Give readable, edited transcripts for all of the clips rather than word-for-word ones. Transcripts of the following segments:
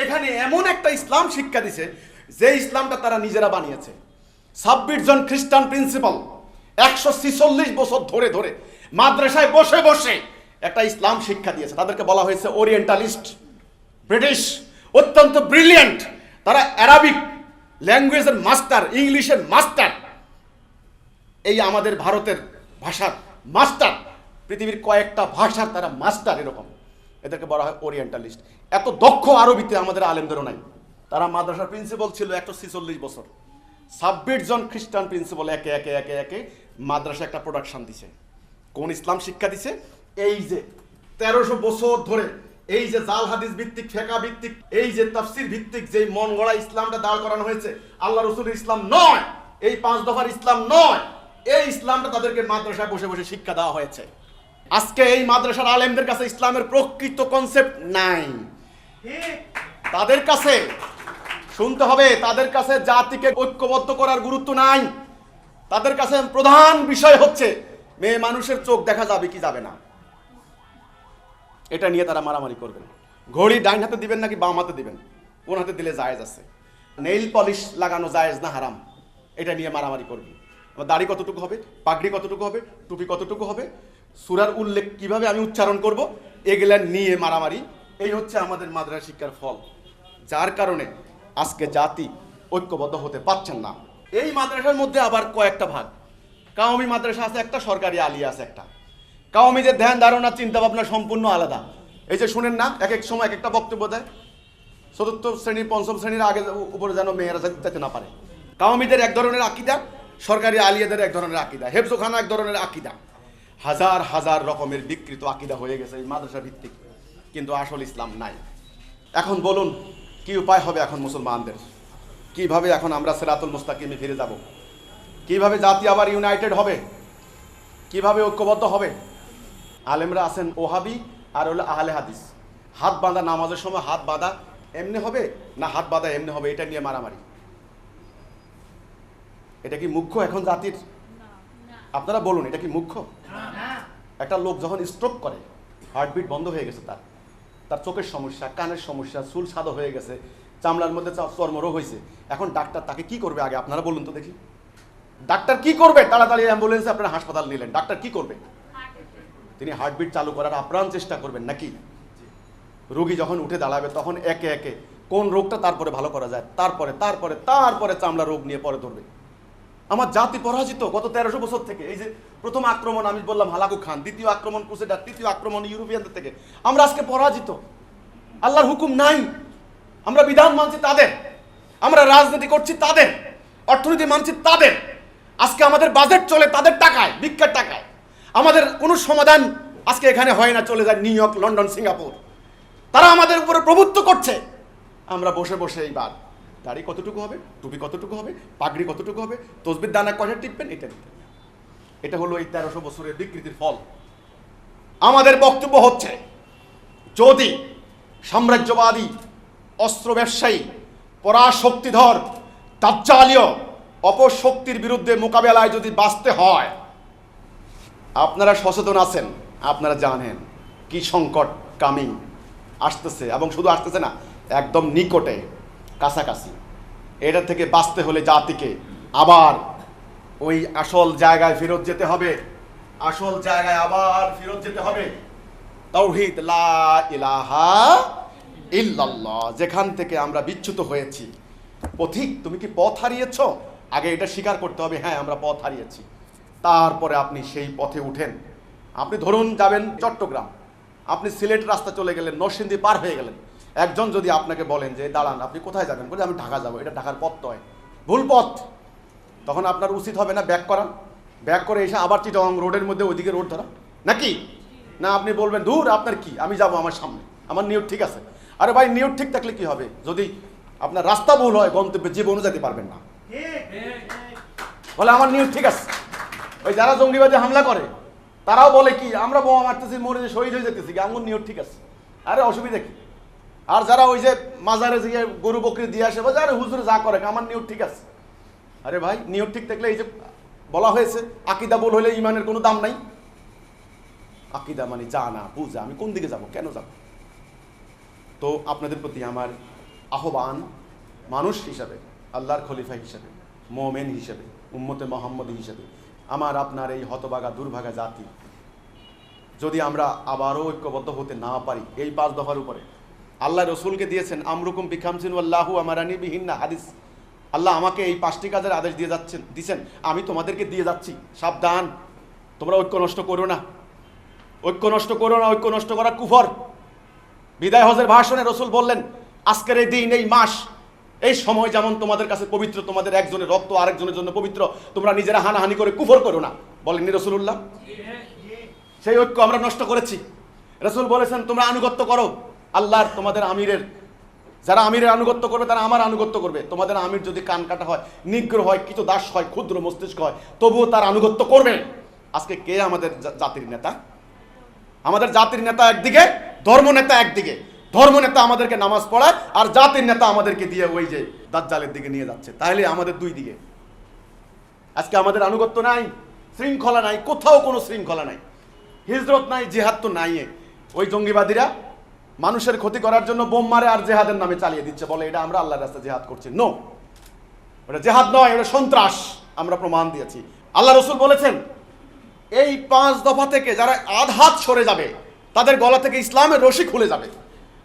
সেখানে এমন একটা ইসলাম শিক্ষা দিছে যে ইসলামটা তারা নিজেরা বানিয়েছে। 26 জন খ্রিস্টান প্রিন্সিপাল 146 বছর ধরে ধরে মাদ্রাসায় বসে বসে একটা ইসলাম শিক্ষা দিয়েছে। তাদেরকে বলা হয়েছে ওরিয়েন্টালিস্ট। ব্রিটিশ, অত্যন্ত ব্রিলিয়েন্ট। তারা অ্যারাবিক ল্যাঙ্গুয়েজের মাস্টার, ইংলিশের মাস্টার, এই আমাদের ভারতের ভাষার মাস্টার, পৃথিবীর কয়েকটা ভাষার তারা মাস্টার, এরকম এদেরকে বলা হয় ওরিয়েন্টালিস্ট। এত দক্ষ আরবিতে আমাদের আলেমদেরও নাই। তারা মাদ্রাসার প্রিন্সিপাল ছিল 146 বছর। 26 জন খ্রিস্টান প্রিন্সিপাল একে একে একে একে মাদ্রাসা একটা প্রোডাকশন দিছে। কোন ইসলাম শিক্ষা দিছে? এই যে 1300 বছর ধরে এই যে জাল হাদিস ভিত্তিক, ফেকা ভিত্তিক, এই যে তাফসির ভিত্তিক যে মন গড়া ইসলামটা দাঁড় করানো হয়েছে, আল্লাহ রসুলের ইসলাম নয়, এই 5 দফার ইসলাম নয়, এই ইসলামটা তাদেরকে মাদ্রাসায় বসে বসে শিক্ষা দেওয়া হয়েছে। আজকে এই মাদ্রাসার আলেমদের কাছে ইসলামের প্রকৃত কনসেপ্ট নাই। তাদের কাছে শুনতে হবে, তাদের কাছে জাতিকে ঐক্যবদ্ধ করার গুরুত্ব নাই। তাদের কাছে প্রধান বিষয় হচ্ছে মেয়ে মানুষের চোখ দেখা যাবে কি যাবে না, এটা নিয়ে তারা মারামারি করবেন। ঘড়ি ডাইন হাতে দিবেন নাকি বাম হাতে দিবেন, কোন হাতে দিলে জায়েজ আছে, নেইল পলিশ লাগানো জায়েজ না হারাম, এটা নিয়ে মারামারি করবেন। দাড়ি কতটুকু হবে, পাগড়ি কতটুকু হবে, টুপি কতটুকু হবে, সূরার উল্লেখ কিভাবে আমি উচ্চারণ করব, এগুলা নিয়ে মারামারি। এই হচ্ছে আমাদের মাদ্রাসা শিক্ষার ফল, যার কারণে আজকে জাতি ঐক্যবদ্ধ হতে পারছেন না। এই মাদ্রাসার মধ্যে আবার কয়েকটা ভাগ। কাওমি মাদ্রাসা আছে একটা, সরকারি আলিয়া আছে একটা। কাওমিদের ধ্যান ধারণা চিন্তা ভাবনা সম্পূর্ণ আলাদা। এই যে শুনেন না, এক এক সময় এক একটা বক্তব্য দেয়, 4র্থ শ্রেণী 5ম শ্রেণীর আগে উপরে যেন মেয়েরা যেতে না পারে। কাওমিদের এক ধরনের আকিদা, সরকারি আলিয়াদের এক ধরনের আকিদা, হেফজোখানা এক ধরনের আকিদা। হাজার হাজার রকমের বিকৃত আকিদা হয়ে গেছে এই মাদ্রাসা ভিত্তিক, কিন্তু আসল ইসলাম নাই। এখন বলুন কি উপায় হবে এখন মুসলমানদের? কিভাবে এখন আমরা সিরাতুল মুস্তাকিমে ফিরে যাব? কিভাবে জাতি আবার ইউনাইটেড হবে? কিভাবে ঐক্যবদ্ধ হবে? আলেমরা আছেন ওহাবি আর হলো আহলে হাদিস। হাত বাঁধা, নামাজের সময় হাত বাঁধা এমনি হবে না হাত বাঁধা এমনি হবে, এটা নিয়ে মারামারি। এটা কি মুখ্য এখন জাতির? আপনারা বলুন, এটা কি মুখ্য? একটা লোক যখন স্ট্রোক করে, হার্টবিট বন্ধ হয়ে গেছে, তার চোখের সমস্যা, কানের সমস্যা, চুল সাদা হয়ে গেছে, চামড়ার মধ্যে চর্মরোগ হয়েছে, এখন ডাক্তার তাকে কি করবে আগে আপনারা বলুন তো দেখি। ডাক্তার কি করবে? তাড়াতাড়ি অ্যাম্বুলেন্সে আপনারা হাসপাতাল নিলেন, ডাক্তার কি করবে? তিনি হার্টবিট চালু করার আপ্রাণ চেষ্টা করবেন নাকি? রোগী যখন উঠে দাঁড়াবে তখন একে একে কোন রোগটা তারপরে ভালো করা যায়, তারপরে তারপরে তারপরে চামড়া রোগ নিয়ে পরে ধরবে। আমার জাতি পরাজিত গত 1300 বছর থেকে। এই যে প্রথম আক্রমণ আমি বললাম হালাকু খান, দ্বিতীয় আক্রমণ ক্রুসেডার, তৃতীয় আক্রমণ ইউরোপিয়ানদের থেকে, আমরা আজকে পরাজিত। আল্লাহর হুকুম নাই, আমরা বিধান মানছি তাদের, আমরা রাজনীতি করছি তাদের, অর্থনীতি মানছি তাদের। আজকে আমাদের বাজেট চলে তাদের টাকায়, ভিক্ষার টাকায়। আমাদের কোনো সমাধান আজকে এখানে হয় না, চলে যায় নিউ ইয়র্ক, লন্ডন, সিঙ্গাপুর। তারা আমাদের উপরে প্রভুত্ব করছে। আমরা বসে বসে এইবার দাড়ি কতটুকু হবে, টুপি কতটুকু হবে, পাগড়ি কতটুকু হবে, তসবির দানা কয়টা টিপবেন, এটা দিতে। এটা হলো এই 1300 বছরের বিকৃতির ফল। আমাদের বক্তব্য হচ্ছে, যদি সাম্রাজ্যবাদী, অস্ত্র ব্যবসায়ী, পরাশক্তিধর, দাজ্জালীয় অপশক্তির বিরুদ্ধে মোকাবেলায় যদি বাঁচতে হয়, আপনারা সচেতন আছেন, আপনারা জানেন কি সংকট কামিং আসতেছে, এবং শুধু আসতেছে না, একদম নিকটে, কাছাকাছি। এটা থেকে বাঁচতে হলে জাতিকে আবার ওই আসল জায়গায় ফেরত যেতে হবে, আসল জায়গায় আবার ফেরত যেতে হবে। তাওহীদ, লা ইলাহা ইল্লাল্লাহ, যেখান থেকে আমরা বিচ্যুত হয়েছি। পথিক, তুমি কি পথ হারিয়েছ? আগে এটা স্বীকার করতে হবে, হ্যাঁ আমরা পথ হারিয়েছি। তারপরে আপনি সেই পথে উঠেন। আপনি ধরুন যাবেন চট্টগ্রাম, আপনি সিলেট রাস্তা চলে গেলেন, নরসিংদী পার হয়ে গেলেন। একজন যদি আপনাকে বলেন যে দাঁড়ান, আপনি কোথায় যাবেন? বলে আমি ঢাকা যাব, এটা ঢাকার পথ নয়, ভুল পথ। তখন আপনার উচিত হবে না ব্যাক করা, ব্যাক করে এসে আবার চিটাগং রোডের মধ্যে ওইদিকে রোড ধরা নাকি? না, আপনি বলবেন দূর আপনার কি, আমি যাব আমার সামনে, আমার নিয়ত ঠিক আছে। আরে ভাই, নিয়ত ঠিক থাকলে কি হবে? যদি আপনার রাস্তা ভুল হয়, গন্তব্যে জীবনও যেতে পারবেন না। বলে আমার নিয়ত ঠিক আছে। ওই যারা জঙ্গিবাদী হামলা করে তারাও বলে কি, আমরা বোমা মারতেছি, মরে যে শহীদ হয়ে যেতেছি, কি আমার নিয়ত ঠিক আছে। আরে অসুবিধা কি? আর যারা ওই যে মাজারে গিয়ে গরু বকরি দিয়ে আসে, বা যারা হুজুরে যা করে, আমার নিয়ত ঠিক আছে। আরে ভাই, নিয়ত ঠিক থাকলে, এই যে বলা হয়েছে আকিদা ভুল হলে ইমানের কোনো দাম নাই। আকিদা মানে জানা বুঝা, আমি কোন দিকে যাব, কেন যাব। তো আপনাদের প্রতি আমার আহ্বান মানুষ হিসাবে, আল্লাহর খলিফা হিসাবে, মোমেন হিসাবে, উম্মতে মুহাম্মদী হিসাবে, আমার আপনার এই হতভাগা দুর্ভাগা জাতি যদি আমরা আবারও ঐক্যবদ্ধ হতে না পারি এই 5 দফার উপরে, আল্লাহ রসুলকে দিয়েছেন আমরুকুম বিখামসিন ওয়াল্লাহু আমারানি বিহিন্না হাদিস, আল্লাহ আমাকে এই 5টি কাজের আদেশ দিয়েছেন, আমি তোমাদেরকে দিয়ে যাচ্ছি, সাবধান, তোমরা ঐক্য নষ্ট করো না, ঐক্য নষ্ট করো না, ঐক্য নষ্ট করা কুফর। বিদায় হজের ভাষণে রসুল বললেন, আজকের এই দিন, এই মাস, এই সময় যেমন তোমাদের কাছে পবিত্র, তোমাদের একজনের রক্ত আরেকজনের জন্য পবিত্র, তোমরা নিজেরা হানাহানি করে কুফর করো না, বলেননি রসুল্লাহ? সেই ঐক্য আমরা নষ্ট করেছি। রসুল বলেছেন তোমরা আনুগত্য করো আল্লাহর, তোমাদের আমিরের, যারা আমিরের আনুগত্য করবে তারা আমার আনুগত্য করবে। তোমাদের আমির যদি কান কাটা হয়, নিগ্র হয়, কিছু দাস হয়, ক্ষুদ্র মস্তিষ্ক হয়, তবুও তার আনুগত্য করবে। আজকে কে আমাদের জাতির নেতা? আমাদের জাতির নেতা একদিকে, ধর্ম নেতা একদিকে। ধর্ম নেতা আমাদেরকে নামাজ পড়ায়, আর জাতির নেতা আমাদেরকে দিয়ে ওই যে দাজ্জালের দিকে নিয়ে যাচ্ছে। তাহলে আমাদের দুই দিকে আজকে আমাদের আনুগত্য নাই, শৃঙ্খলা নাই, কোথাও কোনো শৃঙ্খলা নাই, হিজরত নাই, জিহাদ তো নাই। ওই জঙ্গিবাদীরা মানুষের ক্ষতি করার জন্য বোম মারে আর জেহাদের নামে চালিয়ে দিচ্ছে, বলে এটা আমরা আল্লাহর রাস্তায় জেহাদ করছি। নো, ওটা জেহাদ নয়, ওটা সন্ত্রাস। আমরা প্রমাণ দিয়েছি। আল্লাহ রসুল বলেছেন এই 5 দফা থেকে যারা আধহাত সরে যাবে, তাদের গলা থেকে ইসলামের রশি খুলে যাবে।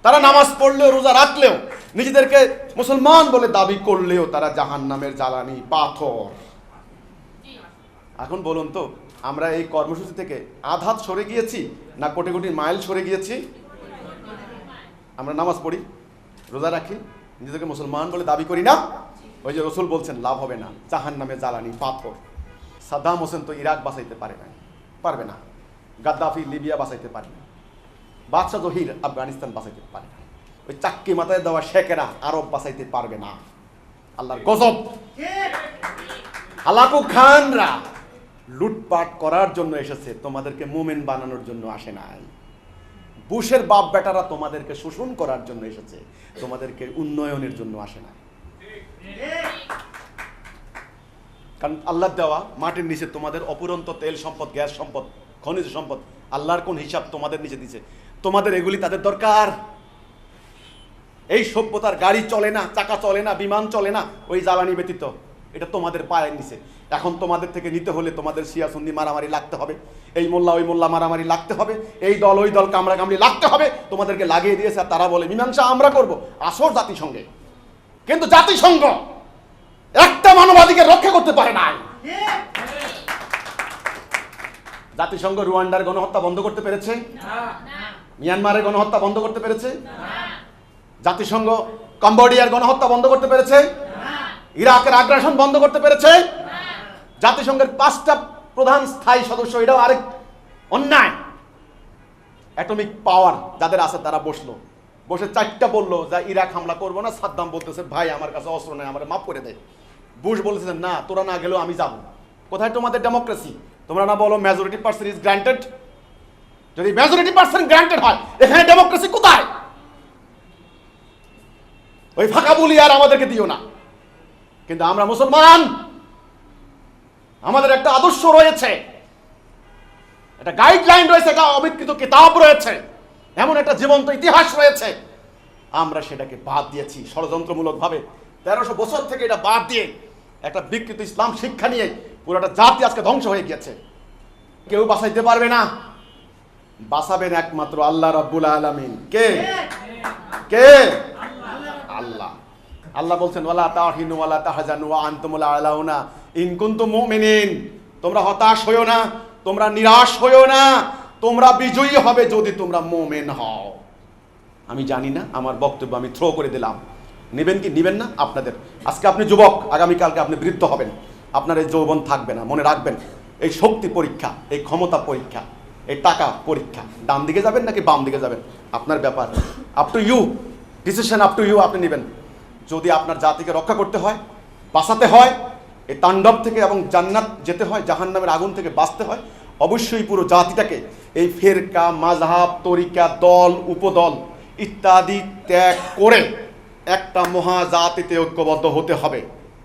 তারা নামাজ পড়লেও, রোজা রাখলেও, নিজেদেরকে মুসলমান বলে দাবি করলেও তারা জাহান্নামের জ্বালানি, পাথর। এখন বলুন তো, আমরা এই কর্মসূচি থেকে আধহাত সরে গিয়েছি না কোটি কোটি মাইল সরে গিয়েছি? আমরা নামাজ পড়ি, রোজা রাখি, নিজেদেরকে মুসলমান বলে দাবি করি না। ওই যে রসুল বলছেন লাভ হবে না, জাহান্নামে জ্বালানি, পাথর। সাদ্দাম হোসেন তো ইরাক বাঁচাইতে পারবে না, গাদ্দাফি লিবিয়া বাঁচাইতে পারে না, বাদশাহ জহির আফগানিস্তান বাঁচাইতে পারে না, ওই চাক্কি মাথায় দেওয়া শেখেরা আরব বাঁচাইতে পারবে না। আল্লাহর গজব। হালাকু খানরা লুটপাট করার জন্য এসেছে, তোমাদেরকে মুমিন বানানোর জন্য আসে নাই। বুশের বাপ বেটারা তোমাদেরকে শোষণ করার জন্য এসেছে, তোমাদেরকে উন্নয়নের জন্য আসে না। কারণ আল্লাহ দেওয়া মাটির নিচে তোমাদের অপুরন্ত তেল সম্পদ, গ্যাস সম্পদ, খনিজ সম্পদ, আল্লাহর কোন হিসাব তোমাদের নিচে দিছে? তোমাদের এগুলি তাদের দরকার। এই সভ্যতার গাড়ি চলে না, চাকা চলে না, বিমান চলে না ওই জ্বালানি ব্যতীত। এটা তোমাদের পায়ের নিচে। এখন তোমাদের থেকে নিতে হলে তোমাদের শিয়া সুন্নি মারামারি লাগতে হবে, এই মোল্লা ওই মোল্লা মারামারি লাগতে হবে, এই দল ওই দল কামড়া কামড়ি লাগতে হবে। তোমাদেরকে লাগিয়ে দিয়েছে, আর তারা বলে মীমাংসা আমরা করব। আসর জাতিসংঘে, কিন্তু জাতিসংঘ একটা মানবাধিকার রক্ষা করতে পারে না। জাতিসংঘ রুয়ান্ডার গণহত্যা বন্ধ করতে পেরেছে? মিয়ানমারের গণহত্যা বন্ধ করতে পেরেছে? জাতিসংঘ কম্বোডিয়ার গণহত্যা বন্ধ করতে পেরেছে? ইরাকের আগ্রাসন বন্ধ করতে পেরেছে? জাতিসংঘের 5টা প্রধান স্থায়ী সদস্য, এটাও আরেক অন্যায়। অ্যাটমিক পাওয়ার যাদের আছে তারা বসে 4টা বললো যে ইরাক হামলা করবো না। সাদ্দাম বলতেছে ভাই আমার কাছে অস্ত্র নেই, আমার মাফ করে দেয়। বুশ বলতেছে না, তোরা না গেলেও আমি যাব। কোথায় তোমাদের ডেমোক্রেসি? তোমরা না বলো মেজরিটি পার্সন ইজ গ্রান্টেড? যদি মেজরিটি পার্সন গ্রান্টেড হয়, এখানে ডেমোক্রেসি কোথায়? ওই ফাঁকা বলি আর আমাদেরকে দিও না। কিন্তু আমরা মুসলমান, আমাদের একটা আদর্শ রয়েছে, একটা গাইডলাইন রয়েছে, একটা অবিকৃত কিতাব রয়েছে, এমন একটা জীবন্ত ইতিহাস রয়েছে। আমরা সেটাকে বাদ দিয়েছি ষড়যন্ত্রমূলক ভাবে। 1300 বছর থেকে এটা বাদ দিয়ে একটা বিকৃত ইসলাম শিক্ষা নিয়ে পুরোটা জাতি আজকে ধ্বংস হয়ে গেছে। কেউ বাঁচাইতে পারবে না, বাঁচাবেন একমাত্র আল্লাহ রাব্বুল আলামিন। কে? আল্লাহ। আল্লাহ বলছেন ওয়ালা তাহিনু ওয়ালা তাহজানু ওয়া আনতুমুল আলাউনা ইন কুনতুম মুমিনিন। তোমরা হতাশ হইও না, তোমরা নিরাশ হইও না, তোমরা বিজয়ী হবে যদি তোমরা মুমিন হও। আমি জানি না, আমার বক্তব্য আমি থ্রো করে দিলাম, নেবেন কি নেবেন না আপনাদের। আজকে আপনি যুবক, আগামীকালকে আপনি বৃদ্ধ হবেন, আপনার এই যৌবন থাকবে না। মনে রাখবেন, এই শক্তি পরীক্ষা, এই ক্ষমতা পরীক্ষা, এই টাকা পরীক্ষা। ডান দিকে যাবেন নাকি বাম দিকে যাবেন আপনার ব্যাপার, up to you, decision up to you, আপনি নেবেন। যদি আপনার জাতিকে রক্ষা করতে হয়, বাঁচাতে হয়, এই তাণ্ডব থেকে এবং জান্নাত যেতে হয়, জাহান্নামের আগুন থেকে বাঁচতে হয়, অবশ্যই পুরো জাতিটাকে এই ফেরকা, মাযহাব, তরিকা, দল, উপদল ইত্যাদি ত্যাগ করে একটা মহাজাতিতে ঐক্যবদ্ধ হতে হবে।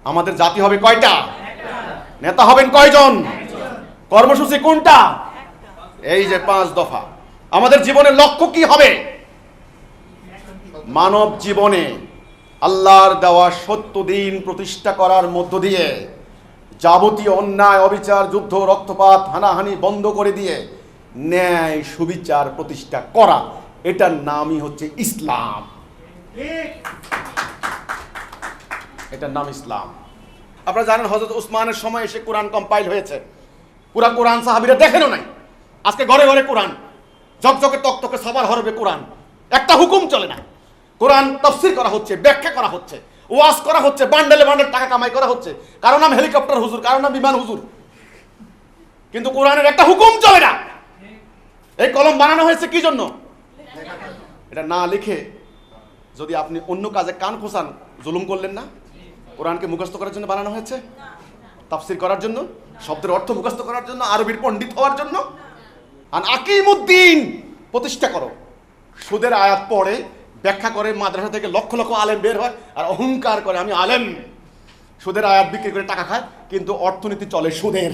আমাদের জাতি হবে কয়টা? নেতা হবেন কয়জন? কর্মসূচি কোনটা? এই যে 5 দফা। আমাদের জীবনের লক্ষ্য কি হবে? মানব জীবনে আল্লাহর দেওয়া সত্য দিন প্রতিষ্ঠা করার মধ্য দিয়ে যাবতীয় অন্যায়, অবিচার, যুদ্ধ, রক্তপাত, হানাহানি বন্ধ করে দিয়ে ন্যায় সুবিচার প্রতিষ্ঠা করা, এটার নামই হচ্ছে ইসলাম। এটার নাম ইসলাম। আপনারা জানেন হযরত উসমানের সময় এসে কোরআন কম্পাইল হয়েছে। পুরা কোরআন সাহাবীরা দেখেনও নাই। আজকে ঘরে ঘরে কোরআন, ঝকঝকে তকতকে সবার হরবে কোরআন। একটা হুকুম চলে না। কোরআন তাফসীর করা হচ্ছে, ব্যাখ্যা করা হচ্ছে, ওয়াজ করা হচ্ছে, বান্ডেলে বান্ডেল টাকা কামাই করা হচ্ছে। কারো নাম হেলিকপ্টার হুজুর, কারো নাম বিমান হুজুর, কিন্তু কোরআনের একটা হুকুম চলে না। এই কলম বানানো হয়েছে কি জন্য? এটা না লিখে যদি আপনি অন্য কাজে কান খোঁচান, জুলুম করলেন না? কোরআনকে মুখস্থ করার জন্য বানানো হয়েছে? তাফসীর করার জন্য, শব্দের অর্থ মুখস্থ করার জন্য, আরবির পণ্ডিত হওয়ার জন্য? আর আকিমুদ্দিন প্রতিষ্ঠা করো। সুদের আয়াত পড়ে ব্যাখ্যা করে মাদ্রাসা থেকে লক্ষ লক্ষ আলেম বের হয় আর অহংকার করে আমি আলেম। সুদের আয়াত বিক্রি করে টাকা খায়, কিন্তু অর্থনীতি চলে সুদের।